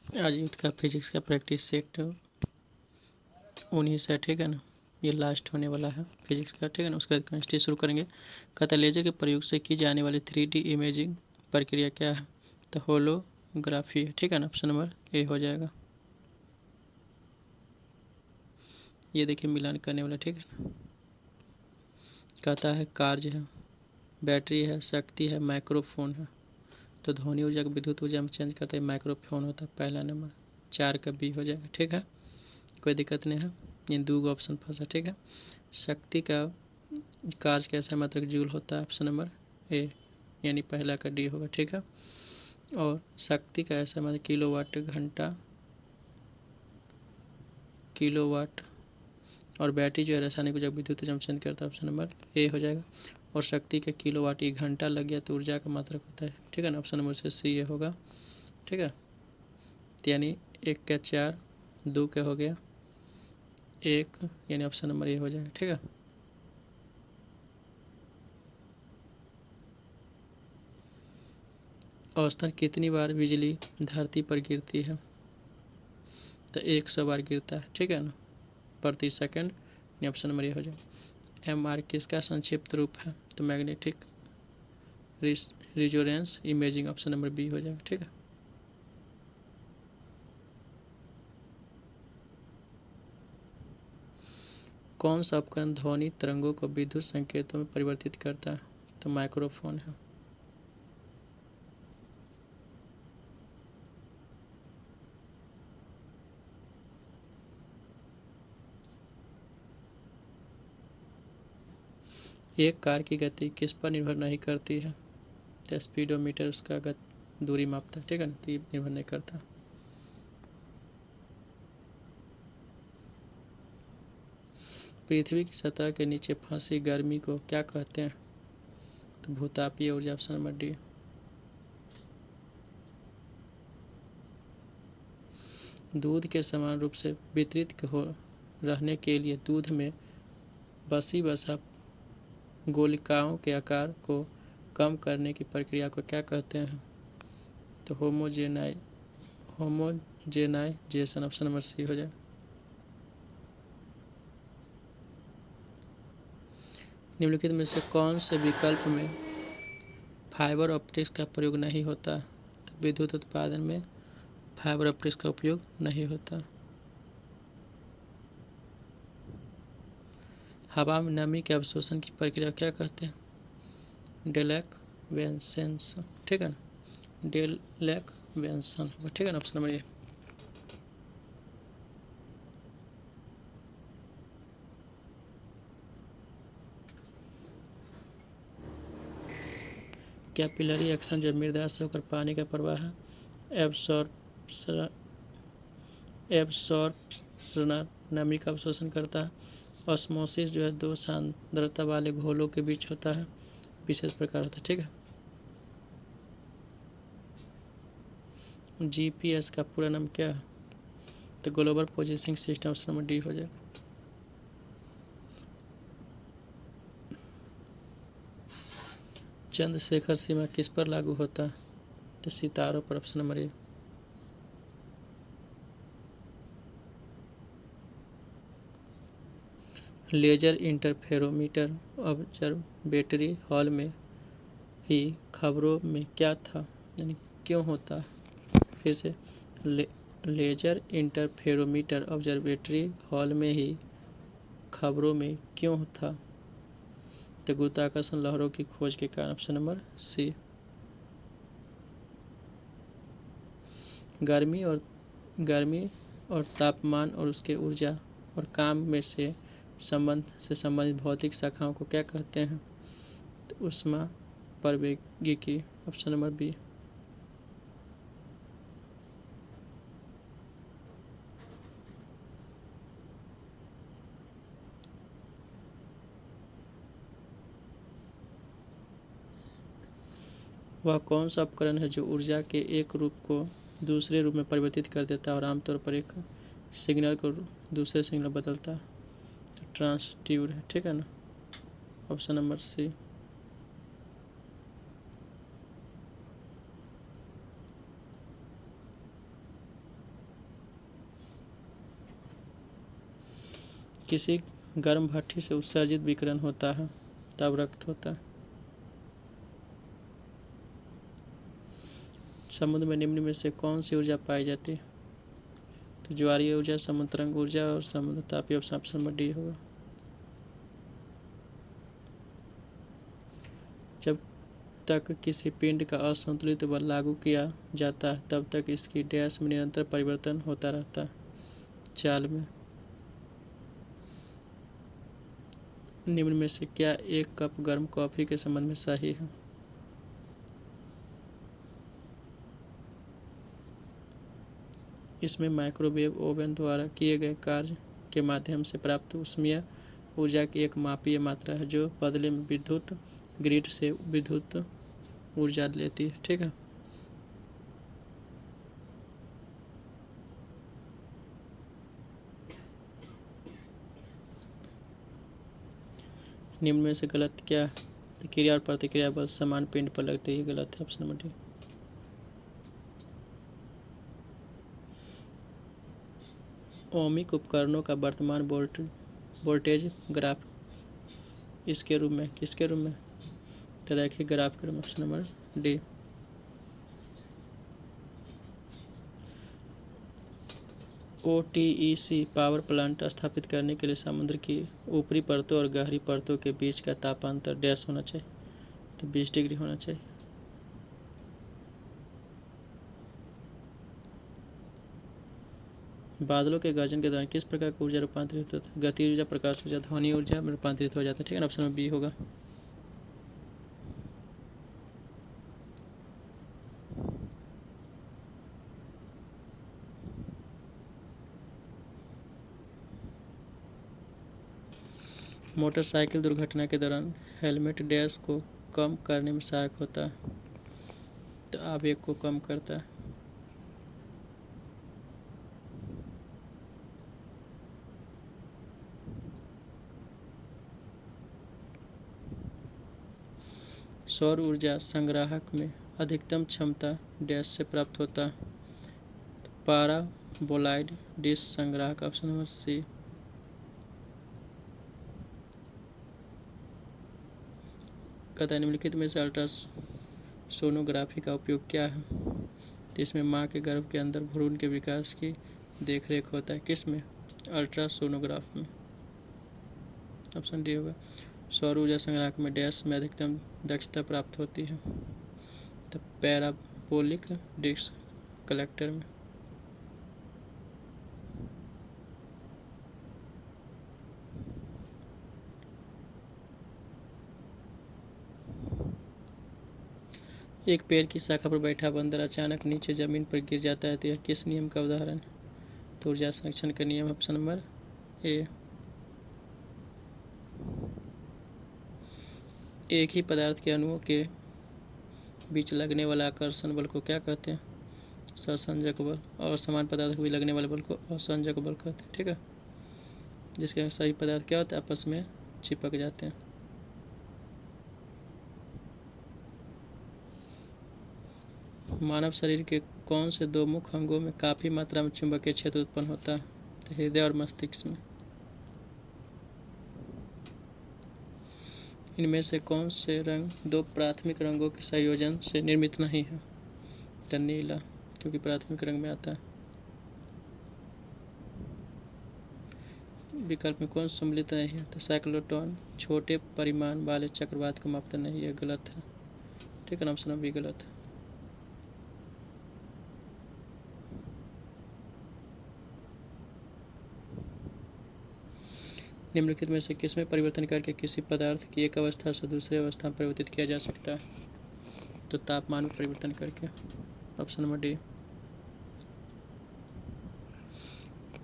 आज यूथ का फिजिक्स का प्रैक्टिस सेट 19 है, ठीक है ना। ये लास्ट होने वाला है फिजिक्स का, ठीक है ना। उसके बाद केमिस्ट्री शुरू करेंगे। कहता है लेजर के प्रयोग से की जाने वाली 3D इमेजिंग प्रक्रिया क्या है? तो होलोग्राफी है, ठीक है ना। ऑप्शन नंबर ए हो जाएगा। ये देखिए मिलान करने वाला, ठीक है। कहता है कार्य है, बैटरी है, शक्ति है, माइक्रोफोन है। तो ध्वनि ऊर्जा को विद्युत ऊर्जा में चेंज करता है माइक्रोफोन होता है पहला नंबर। 4 का बी हो जाएगा, ठीक है। कोई दिक्कत नहीं है। इन दो ऑप्शन फंसा, ठीक है। शक्ति का कार्य कैसा मात्रक जूल होता है? ऑप्शन नंबर ए, यानी पहला का डी होगा, ठीक है। और शक्ति का ऐसा मतलब किलोवाट घंटा, किलोवाट। और बैटरी जो है रासायनिक ऊर्जा विद्युत ऊर्जा में चेंज करता है, ऑप्शन नंबर ए हो जाएगा। और शक्ति का किलोवाट, 1 घंटा लग गया तो ऊर्जा का मात्रक होता है, ठीक है ना। ऑप्शन नंबर से सी ये होगा, ठीक है। तो यानी 1 का 4, 2 का हो गया 1, यानी ऑप्शन नंबर ए हो जाएगा, ठीक है। औसतन कितनी बार बिजली धरती पर गिरती है? तो 100 बार गिरता है, ठीक है ना, प्रति सेकंड। ऑप्शन नंबर ए हो जाएगा। एम आर किसका संक्षिप्त रूप है? तो magnetic resonance imaging, option number B हो जाएगा, ठीक है। कौन सा उपकरण ध्वनि तरंगों को विद्युत संकेतों में परिवर्तित करता है? तो माइक्रोफोन है। एक कार की गति किस पर निर्भर नहीं करती है? तो स्पीडोमीटर उसका दूरी मापता है, ठीक है ना, तो ये निर्भर नहीं करता। पृथ्वी की सतह के नीचे फंसी गर्मी को क्या कहते हैं? तो भूतापीय ऊर्जा, ऑप्शन नंबर डी। दूध के समान रूप से वितरित हो रहने के लिए दूध में बसी बसा गोलिकाओं के आकार को कम करने की प्रक्रिया को क्या कहते हैं? तो होमोजेनाइजेशन, ऑप्शन नंबर सी हो जाए। निम्नलिखित में से कौन से विकल्प में फाइबर ऑप्टिक्स का प्रयोग नहीं होता? तो विद्युत उत्पादन में फाइबर ऑप्टिक्स का उपयोग नहीं होता। हवा में नमी के अवशोषण की प्रक्रिया क्या कहते हैं? डेलैक वेंसेंस, ठीक है ना, डेलैक वेंसन, ठीक है ना, ऑप्शन नंबर ए। कैपिलरी एक्शन जब मृदा से होकर पानी का प्रवाह एब्सॉर्प्शन नमी का अवशोषण करता है। ऑस्मोसिस जो है दो सांद्रता वाले घोलों के बीच होता है, विशेष प्रकार होता है, ठीक है। जीपीएस का पूरा नाम क्या है? तो global positioning system, option number D हो जाए। चंद्रशेखर सीमा किस पर लागू होता है? तो सितारों पर, option number A. Laser interferometer observatory हॉल में ही खबरों में क्या था, यानी क्यों होता है? फिर से लेजर इंटरफेरोमीटर ऑब्जर्वेटरी हॉल में ही खबरों में क्यों था? तो गुरुत्वाकर्षण लहरों की खोज के कारण, ऑप्शन नंबर सी। गर्मी और गर्मी और तापमान और उसके ऊर्जा और काम में से संबंधित भौतिक शाखाओं को क्या कहते हैं? तो ऊष्मा प्रवैगिकी, ऑप्शन नंबर बी। वह कौन सा उपकरण है जो ऊर्जा के एक रूप को दूसरे रूप में परिवर्तित कर देता है और आमतौर पर एक सिग्नल को दूसरे सिग्नल बदलता है? तो ट्रांसड्यूसर है, ठीक है ना, ऑप्शन नंबर सी। किसी गर्म भट्ठी से उत्सर्जित विकिरण होता है तब रक्त होता है। समुद्र में निम्न में से कौन सी ऊर्जा पाई जाती है? तो ज्वारीय ऊर्जा, समुद्र तरंग ऊर्जा और समुद्र तापीय। ऑप्शन नंबर डी होगा। जब तक किसी पिंड का असंतुलित बल लागू किया जाता है तब तक इसकी डैश में निरंतर परिवर्तन होता रहता है। चाल में निम्न में से क्या एक कप गर्म कॉफी के संबंध में सही है? इसमें माइक्रोवेव ओवन द्वारा किए गए कार्य के माध्यम से प्राप्त ऊष्मीय ऊर्जा की एक मापीय मात्रा है जो बदले में विद्युत ग्रिड से विद्युत ऊर्जा लेती है। ठीक है। निम्न में से गलत क्या है? क्रिया और प्रतिक्रिया बल समान पिंड पर लगते ही गलत है। Option number D. ओमिक उपकरणों का वर्तमान वोल्टेज ग्राफ इसके रूप में किसके रूप में? तो रैखिक ग्राफ के रूप में। Option number D. OTEC power plant स्थापित करने के लिए समुद्र की ऊपरी परतों और गहरी परतों के बीच का तापांतर डैश होना चाहिए? तो 20 डिग्री होना चाहिए। बादलों के गर्जन के दौरान किस प्रकार की ऊर्जा रूपांतरित होती है? गति ऊर्जा, प्रकाश ऊर्जा, ध्वनि ऊर्जा में रूपांतरित हो जाता है। ठीक है ना। ऑप्शन नंबर बी होगा। मोटरसाइकिल दुर्घटना के दौरान हेलमेट डैश को कम करने में सहायक होता है। तो आवेग को कम करता है। सौर ऊर्जा संग्राहक में अधिकतम क्षमता डैश से प्राप्त होता है? पाराबोलॉइड डिश संग्राहक। Option number C. कहता है निम्नलिखित में से अल्ट्रासोनोग्राफी का उपयोग क्या है? तो इसमें माँ के गर्भ के अंदर भ्रूण के विकास की देखरेख होता है। किस में? अल्ट्रासोनोग्राफ में। ऑप्शन डी होगा। सौर ऊर्जा संग्राहक में डैश में अधिकतम दक्षता प्राप्त होती है? तो पैराबोलिक डिस्क कलेक्टर में। एक पेड़ की शाखा पर बैठा बंदर अचानक नीचे जमीन पर गिर जाता है तो यह किस नियम का उदाहरण है? तो ऊर्जा संरक्षण का नियम। ऑप्शन नंबर ए। एक ही पदार्थ के अणुओं के बीच लगने वाला आकर्षण बल को क्या कहते हैं? सहसंजक बल। और समान पदार्थ को भी लगने वाले बल को असंजक बल कहते हैं। ठीक है। जिसके सभी पदार्थ क्या होते हैं? आपस में चिपक जाते हैं। मानव शरीर के कौन से दो मुख्य अंगों में काफी मात्रा में चुंबकीय क्षेत्र उत्पन्न होता है? तो हृदय और मस्तिष्क में। इनमें से कौन से रंग दो प्राथमिक रंगों के संयोजन से निर्मित नहीं है? तो नीला, क्योंकि प्राथमिक रंग में आता है। विकल्प में कौन सम्मिलित नहीं है? तो साइक्लोट्रॉन छोटे परिमाण वाले चक्रवात को मापता नहीं है। गलत है। ठीक है। ऑप्शन भी गलत है। निम्नलिखित में से किसमें परिवर्तन करके किसी पदार्थ की एक अवस्था से दूसरी अवस्था में परिवर्तित किया जा सकता है? तो तापमान में परिवर्तन करके। Option number D.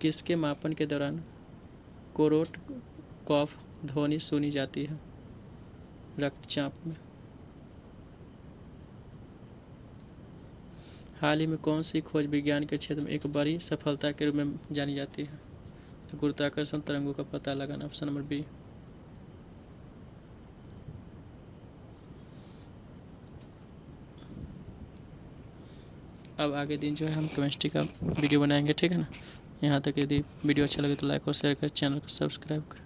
किसके मापन के दौरान कोरोटकॉफ ध्वनि सुनी जाती है? रक्तचाप में। हाल ही में कौन सी खोज विज्ञान के क्षेत्र में एक बड़ी सफलता के रूप में जानी जाती है? तो गुरुत्वाकर्षण तरंगों का पता लगाना। Option number B. अब आगे दिन जो है हम केमिस्ट्री का वीडियो बनाएंगे। ठीक है ना। यहाँ तक यदि वीडियो अच्छा लगे तो लाइक और शेयर करें, चैनल को सब्सक्राइब करें।